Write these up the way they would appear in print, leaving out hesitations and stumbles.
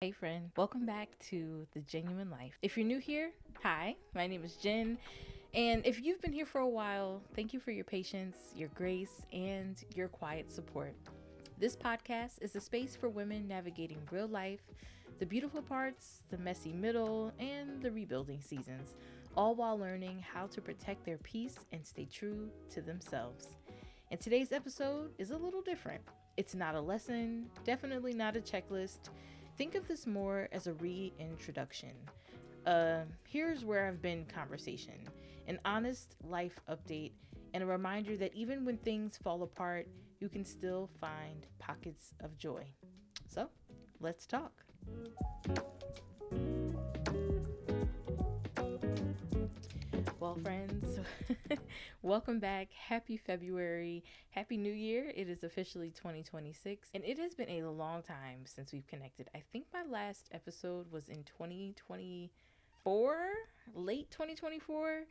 Hey friend, welcome back to the Jennuine Life. If you're new here, hi, my name is Jen. And if you've been here for a while, thank you for your patience, your grace, and your quiet support. This podcast is a space for women navigating real life, the beautiful parts, the messy middle, and the rebuilding seasons, all while learning how to protect their peace and stay true to themselves. And today's episode is a little different. It's not a lesson, definitely not a checklist. Think of this more as a reintroduction. Here's where I've been conversation, an honest life update, and a reminder that even when things fall apart, you can still find pockets of joy. So, let's talk. Well, friends, welcome back. Happy February. Happy New Year. It is officially 2026, and it has been a long time since we've connected. I think my last episode was in 2024, late 2024.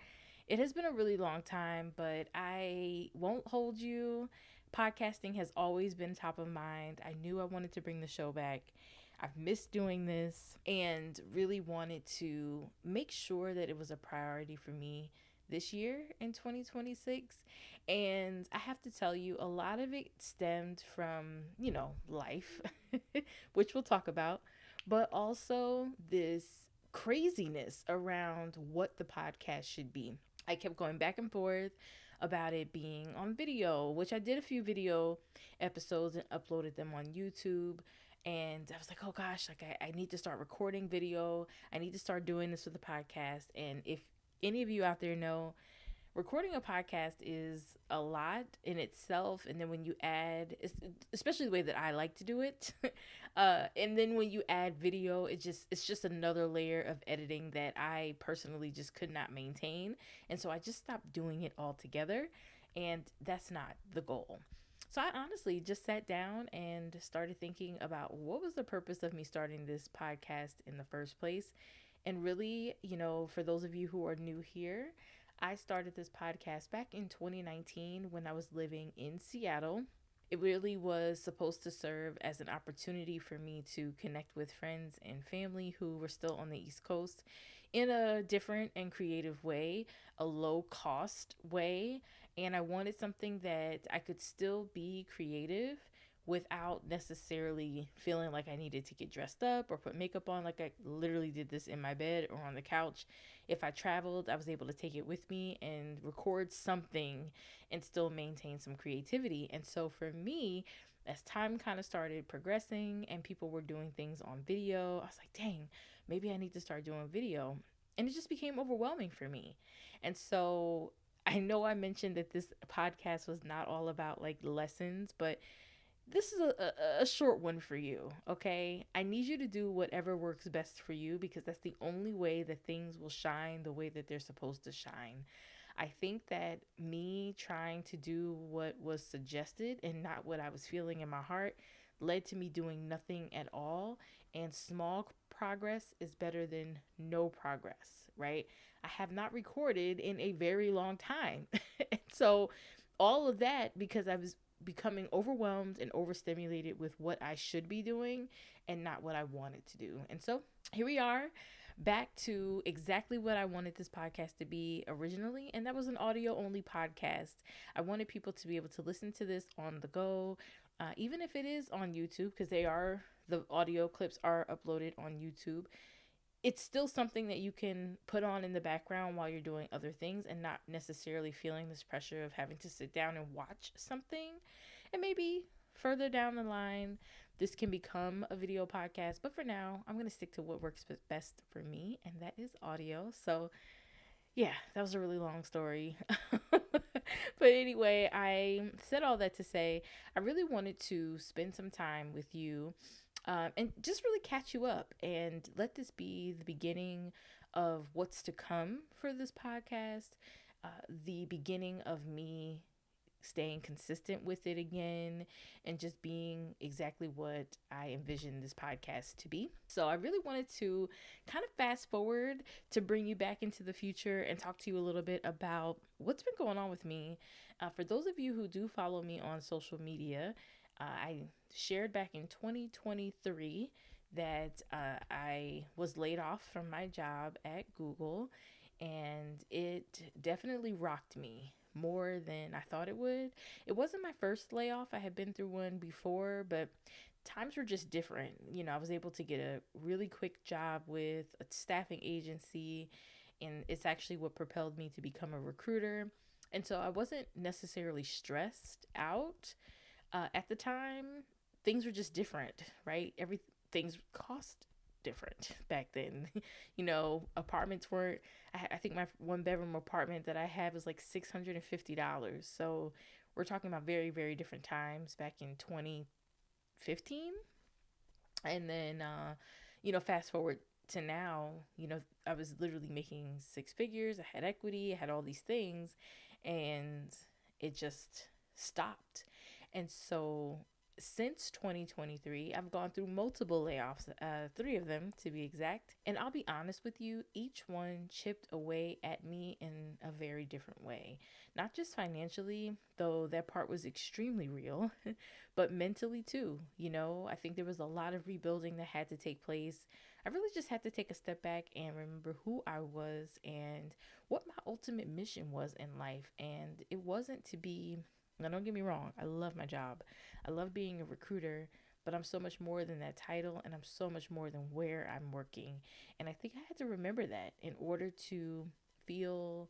It has been a really long time, but I won't hold you. Podcasting has always been top of mind. I knew I wanted to bring the show back. I've missed doing this and really wanted to make sure that it was a priority for me this year in 2026. And I have to tell you, a lot of it stemmed from, life, which we'll talk about, but also this craziness around what the podcast should be. I kept going back and forth about it being on video, which I did a few video episodes and uploaded them on YouTube. And I was like, oh gosh, I need to start recording video. I need to start doing this with the podcast. And if any of you out there know, recording a podcast is a lot in itself. And then when you add, especially the way that I like to do it, and then when you add video, it's just another layer of editing that I personally just could not maintain. And so I just stopped doing it altogether. And that's not the goal. So I honestly just sat down and started thinking about what was the purpose of me starting this podcast in the first place. And really, for those of you who are new here, I started this podcast back in 2019 when I was living in Seattle. It really was supposed to serve as an opportunity for me to connect with friends and family who were still on the East Coast in a different and creative way, a low cost way. And I wanted something that I could still be creative without necessarily feeling like I needed to get dressed up or put makeup on. Like I literally did this in my bed or on the couch. If I traveled, I was able to take it with me and record something and still maintain some creativity. And so for me, as time kind of started progressing and people were doing things on video, I was like, dang, maybe I need to start doing video. And it just became overwhelming for me. And so I know I mentioned that this podcast was not all about like lessons, but this is a short one for you, okay? I need you to do whatever works best for you because that's the only way that things will shine the way that they're supposed to shine. I think that me trying to do what was suggested and not what I was feeling in my heart led to me doing nothing at all. And small progress is better than no progress, right? I have not recorded in a very long time. So, all of that because I was becoming overwhelmed and overstimulated with what I should be doing and not what I wanted to do. And so, here we are back to exactly what I wanted this podcast to be originally, and that was an audio only podcast. I wanted people to be able to listen to this on the go, even if it is on YouTube, because the audio clips are uploaded on YouTube. It's still something that you can put on in the background while you're doing other things and not necessarily feeling this pressure of having to sit down and watch something. And maybe further down the line, this can become a video podcast. But for now, I'm going to stick to what works best for me, and that is audio. So, yeah, that was a really long story. But anyway, I said all that to say I really wanted to spend some time with you and just really catch you up and let this be the beginning of what's to come for this podcast, the beginning of me staying consistent with it again and just being exactly what I envisioned this podcast to be. So I really wanted to kind of fast forward to bring you back into the future and talk to you a little bit about what's been going on with me. For those of you who do follow me on social media, I shared back in 2023 that I was laid off from my job at Google, and it definitely rocked me more than I thought it would. It wasn't my first layoff, I had been through one before, but times were just different. I was able to get a really quick job with a staffing agency, and it's actually what propelled me to become a recruiter. And so I wasn't necessarily stressed out at the time. Things were just different, right? Things cost different back then. Apartments weren't. I think my one bedroom apartment that I had was like $650. So we're talking about very, very different times back in 2015. And then, fast forward to now, I was literally making six figures. I had equity, I had all these things, and it just stopped. And so since 2023, I've gone through multiple layoffs, three of them to be exact. And I'll be honest with you, each one chipped away at me in a very different way. Not just financially, though that part was extremely real, but mentally too. I think there was a lot of rebuilding that had to take place. I really just had to take a step back and remember who I was and what my ultimate mission was in life. And it wasn't to be, now don't get me wrong, I love my job. I love being a recruiter, but I'm so much more than that title, and I'm so much more than where I'm working. And I think I had to remember that in order to feel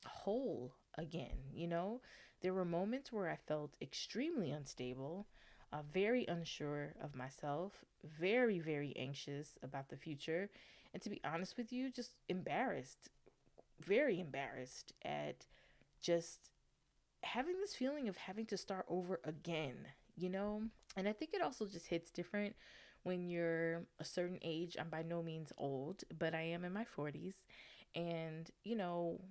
whole again. There were moments where I felt extremely unstable, very unsure of myself, very, very anxious about the future, and to be honest with you, just embarrassed, very embarrassed at just having this feeling of having to start over again. And I think it also just hits different when you're a certain age. I'm by no means old, but I am in my 40s. And,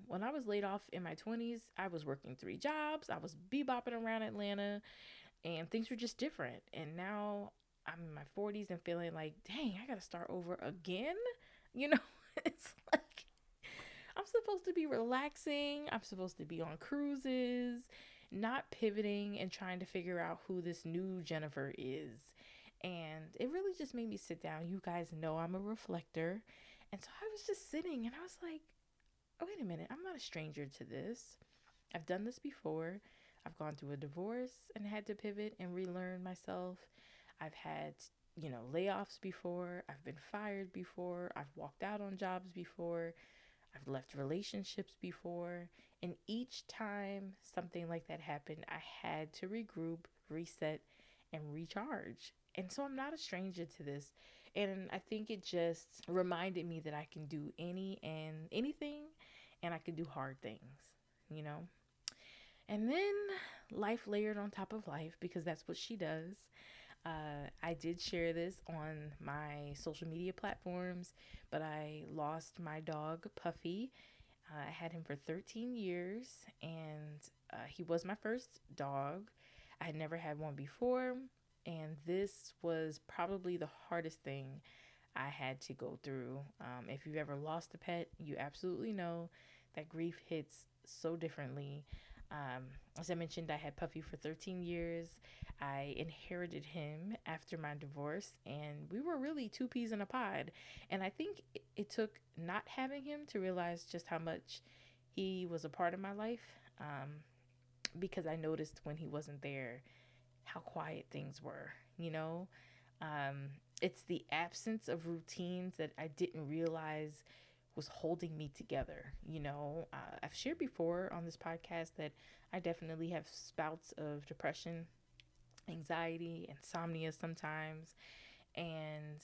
when I was laid off in my 20s, I was working three jobs. I was bebopping around Atlanta, and things were just different. And now I'm in my 40s and feeling like, dang, I got to start over again. You know, it's like I'm supposed to be relaxing. I'm supposed to be on cruises, not pivoting and trying to figure out who this new Jennifer is. And it really just made me sit down. You guys know I'm a reflector. And so I was just sitting and I was like, oh, wait a minute. I'm not a stranger to this. I've done this before. I've gone through a divorce and had to pivot and relearn myself. I've had, layoffs before. I've been fired before. I've walked out on jobs before. I've left relationships before. And each time something like that happened, I had to regroup, reset, and recharge. And so I'm not a stranger to this. And I think it just reminded me that I can do anything, and I can do hard things. And then life layered on top of life, because that's what she does. I did share this on my social media platforms, but I lost my dog, Puffy. I had him for 13 years, and he was my first dog. I had never had one before, and this was probably the hardest thing I had to go through. If you've ever lost a pet, you absolutely know that grief hits so differently. As I mentioned, I had Puffy for 13 years. I inherited him after my divorce, and we were really two peas in a pod. And I think it took not having him to realize just how much he was a part of my life, because I noticed when he wasn't there how quiet things were, you know? It's the absence of routines that I didn't realize was holding me together. I've shared before on this podcast that I definitely have spouts of depression, anxiety, insomnia sometimes. And,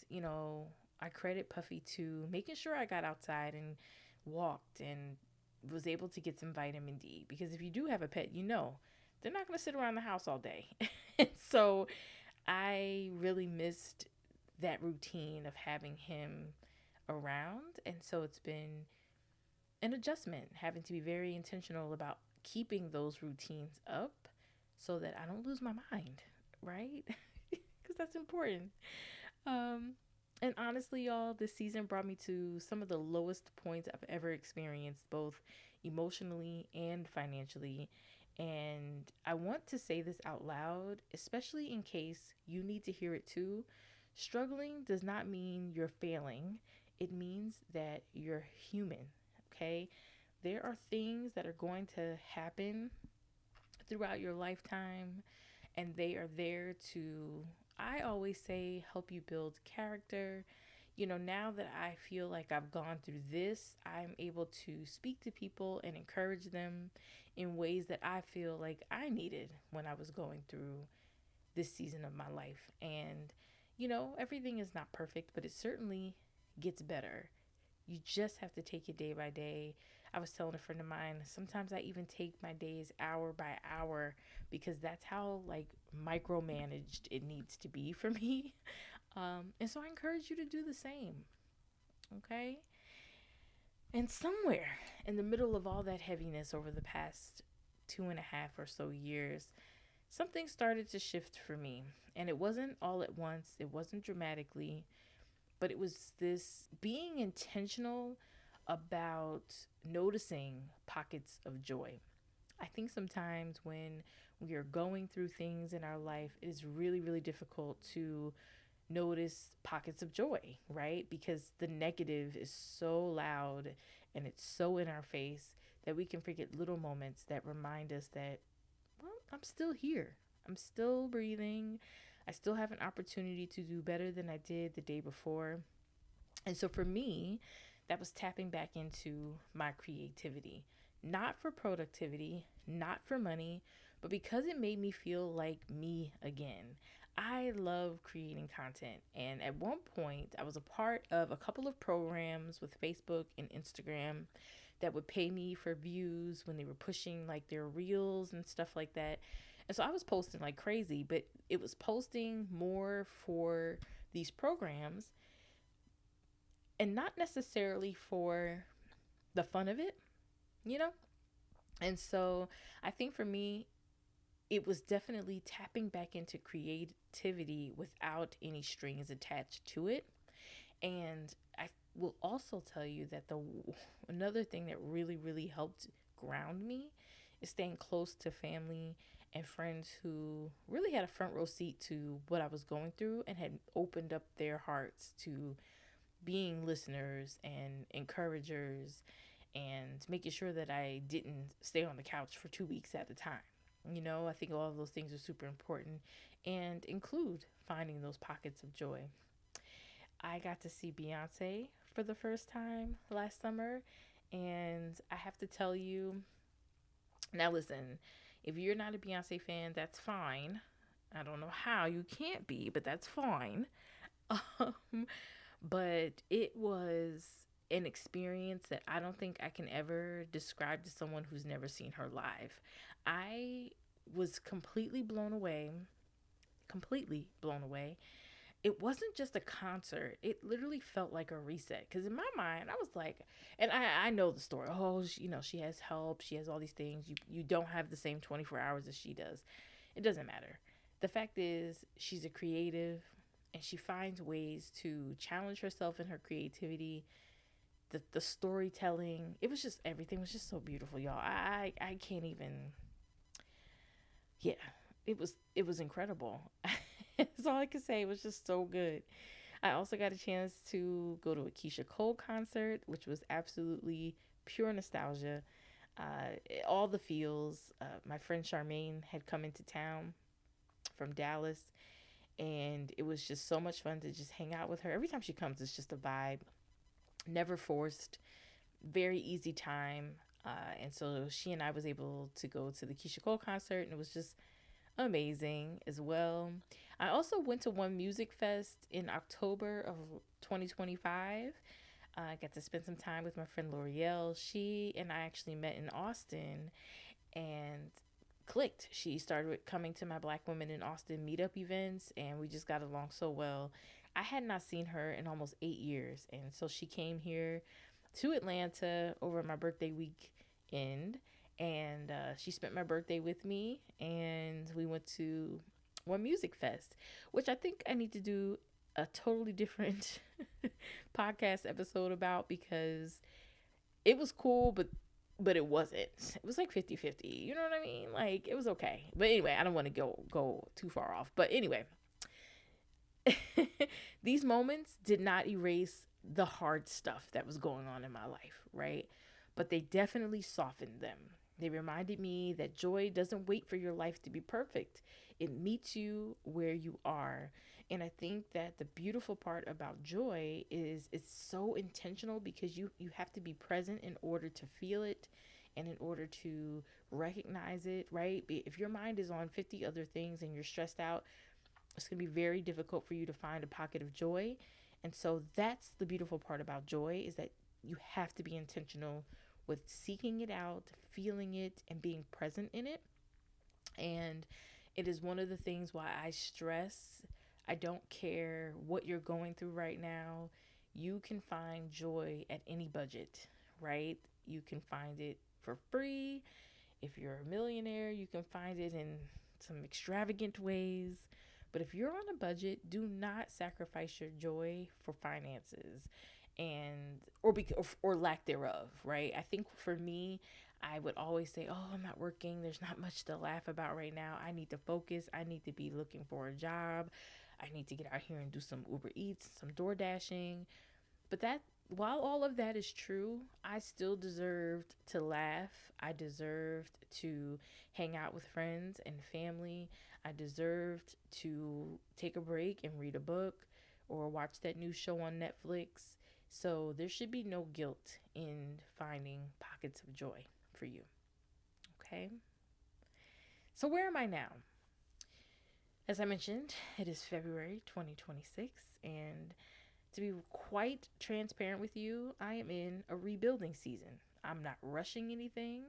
I credit Puffy to making sure I got outside and walked and was able to get some vitamin D. Because if you do have a pet, they're not going to sit around the house all day. And so I really missed that routine of having him around. And so it's been an adjustment, having to be very intentional about keeping those routines up so that I don't lose my mind, right? Because that's important. And honestly, y'all, this season brought me to some of the lowest points I've ever experienced, both emotionally and financially. And I want to say this out loud, especially in case you need to hear it too. Struggling does not mean you're failing. It means that you're human, okay? There are things that are going to happen throughout your lifetime, and they are there to, I always say, help you build character. Now that I feel like I've gone through this, I'm able to speak to people and encourage them in ways that I feel like I needed when I was going through this season of my life. And, everything is not perfect, but it certainly gets better. You just have to take it day by day. I was telling a friend of mine, sometimes I even take my days hour by hour because that's how like micromanaged it needs to be for me. And so I encourage you to do the same. Okay. And somewhere in the middle of all that heaviness over the past 2.5 or so years, something started to shift for me. And it wasn't all at once, it wasn't dramatically, but it was this being intentional about noticing pockets of joy. I think sometimes when we are going through things in our life, it is really, really difficult to notice pockets of joy, right? Because the negative is so loud and it's so in our face that we can forget little moments that remind us that, well, I'm still here. I'm still breathing. I still have an opportunity to do better than I did the day before. And so for me, that was tapping back into my creativity, not for productivity, not for money, but because it made me feel like me again. I love creating content. And at one point, I was a part of a couple of programs with Facebook and Instagram that would pay me for views when they were pushing like their reels and stuff like that. And so I was posting like crazy, but it was posting more for these programs and not necessarily for the fun of it, you know? And so I think for me, it was definitely tapping back into creativity without any strings attached to it. And I will also tell you that another thing that really, really helped ground me is staying close to family and friends who really had a front row seat to what I was going through and had opened up their hearts to being listeners and encouragers and making sure that I didn't stay on the couch for 2 weeks at a time. I think all of those things are super important and include finding those pockets of joy. I got to see Beyonce for the first time last summer, and I have to tell you, now listen, if you're not a Beyonce fan, that's fine. I don't know how you can't be, but that's fine. Um, but it was an experience that I don't think I can ever describe to someone who's never seen her live. I was completely blown away, completely blown away. It wasn't just a concert. It literally felt like a reset. Because in my mind, I was like, and I know the story. Oh, she has help. She has all these things. You don't have the same 24 hours as she does. It doesn't matter. The fact is, she's a creative and she finds ways to challenge herself in her creativity. The storytelling, it was just, everything was just so beautiful, y'all. I can't even, yeah, it was incredible. That's all I could say. It was just so good. I also got a chance to go to a Keisha Cole concert, which was absolutely pure nostalgia. All the feels. My friend Charmaine had come into town from Dallas, and it was just so much fun to just hang out with her. Every time she comes, it's just a vibe, never forced, very easy time. And so she and I was able to go to the Keisha Cole concert, and it was just amazing as well. I also went to one music fest in October of 2025. I got to spend some time with my friend L'Oreal. She and I actually met in Austin and clicked. She started coming to my Black Women in Austin meetup events, and we just got along so well. I had not seen her in almost 8 years, and so she came here to Atlanta over my birthday weekend, and she spent my birthday with me, and we went to one music fest, which I think I need to do a totally different podcast episode about, because it was cool, but it wasn't. It was like 50-50. You know what I mean? Like, it was okay. But anyway, I don't want to go too far off. But anyway, these moments did not erase the hard stuff that was going on in my life, right? But they definitely softened them. They reminded me that joy doesn't wait for your life to be perfect. It meets you where you are. And I think that the beautiful part about joy is it's so intentional because you have to be present in order to feel it and in order to recognize it, right? If your mind is on 50 other things and you're stressed out, it's going to be very difficult for you to find a pocket of joy. And so that's the beautiful part about joy is that you have to be intentional with seeking it out, feeling it, and being present in it. And it is one of the things why I stress I don't care what you're going through right now. You can find joy at any budget, right? You can find it for free. If you're a millionaire, you can find it in some extravagant ways. But if you're on a budget, do not sacrifice your joy for finances and or lack thereof, right? I think for me, I would always say, "Oh, I'm not working. There's not much to laugh about right now. I need to focus. I need to be looking for a job. I need to get out here and do some Uber Eats, some Door Dashing." But that while all of that is true, I still deserved to laugh. I deserved to hang out with friends and family. I deserved to take a break and read a book or watch that new show on Netflix. So there should be no guilt in finding pockets of joy for you. Okay? So where am I now? As I mentioned, it is February 2026, and to be quite transparent with you, I am in a rebuilding season. I'm not rushing anything.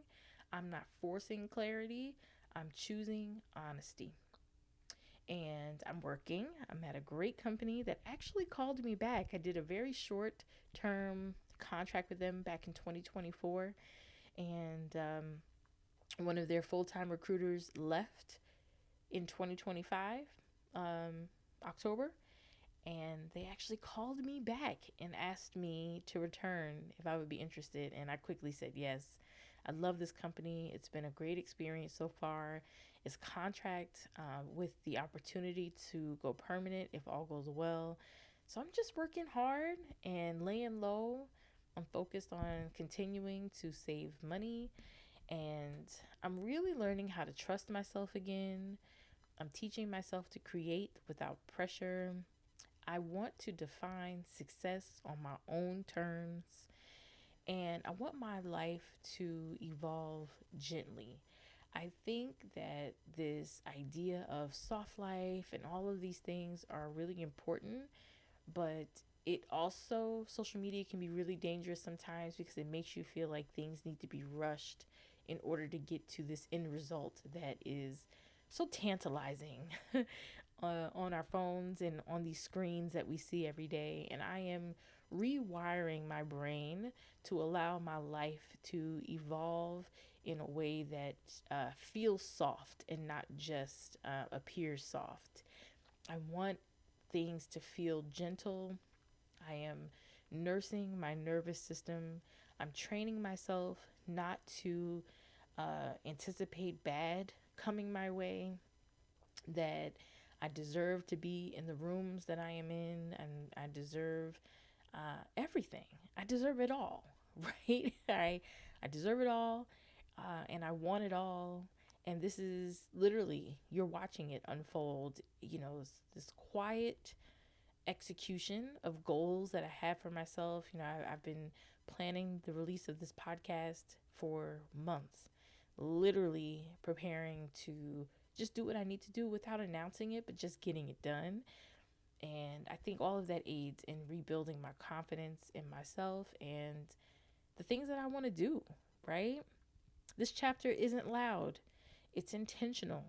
I'm not forcing clarity. I'm choosing honesty. And I'm working. I'm at a great company that actually called me back. I did a very short term contract with them back in 2024. And one of their full time recruiters left in 2025, October. And they actually called me back and asked me to return if I would be interested. And I quickly said yes. I love this company. It's been a great experience so far. It's contract with the opportunity to go permanent if all goes well. So I'm just working hard and laying low. I'm focused on continuing to save money. And I'm really learning how to trust myself again. I'm teaching myself to create without pressure. I want to define success on my own terms, and I want my life to evolve gently. I think that this idea of soft life and all of these things are really important, but it also, social media can be really dangerous sometimes because it makes you feel like things need to be rushed in order to get to this end result that is so tantalizing on our phones and on these screens that we see every day. And I am rewiring my brain to allow my life to evolve in a way that feels soft and not just appears soft. I want things to feel gentle. I am nursing my nervous system. I'm training myself not to anticipate bad coming my way, that I deserve to be in the rooms that I am in, and I deserve everything. I deserve it all, right? I deserve it all, and I want it all. And this is literally, you're watching it unfold, this quiet execution of goals that I have for myself. I've been planning the release of this podcast for months, literally preparing to just do what I need to do without announcing it, but just getting it done. And I think all of that aids in rebuilding my confidence in myself and the things that I want to do, right? This chapter isn't loud, it's intentional.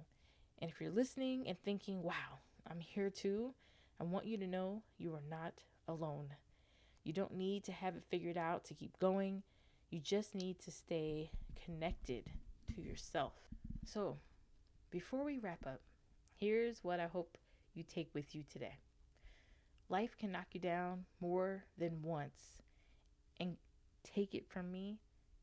And if you're listening and thinking, wow, I'm here too, I want you to know you are not alone. You don't need to have it figured out to keep going. You just need to stay connected to yourself. So, before we wrap up, here's what I hope you take with you today. Life can knock you down more than once. And take it from me,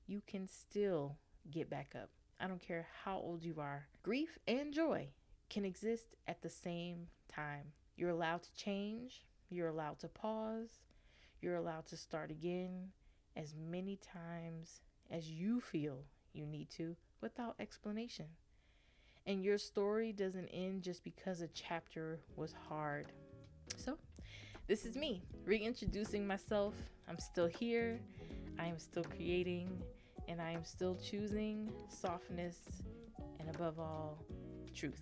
you can still get back up. I don't care how old you are. Grief and joy can exist at the same time. You're allowed to change. You're allowed to pause. You're allowed to start again as many times as you feel you need to without explanation. And your story doesn't end just because a chapter was hard. So, this is me reintroducing myself. I'm still here. I am still creating. And I am still choosing softness and, above all, truth.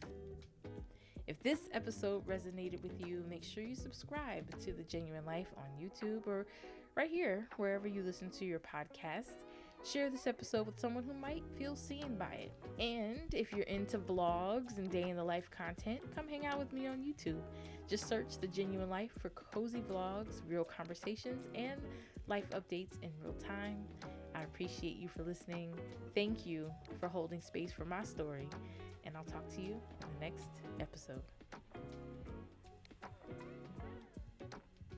If this episode resonated with you, make sure you subscribe to The Jennuine Life on YouTube or right here, wherever you listen to your podcast. Share this episode with someone who might feel seen by it. And if you're into vlogs and day in the life content, come hang out with me on YouTube. Just search The Jennuine Life for cozy vlogs, real conversations, and life updates in real time. I appreciate you for listening. Thank you for holding space for my story. And I'll talk to you in the next episode.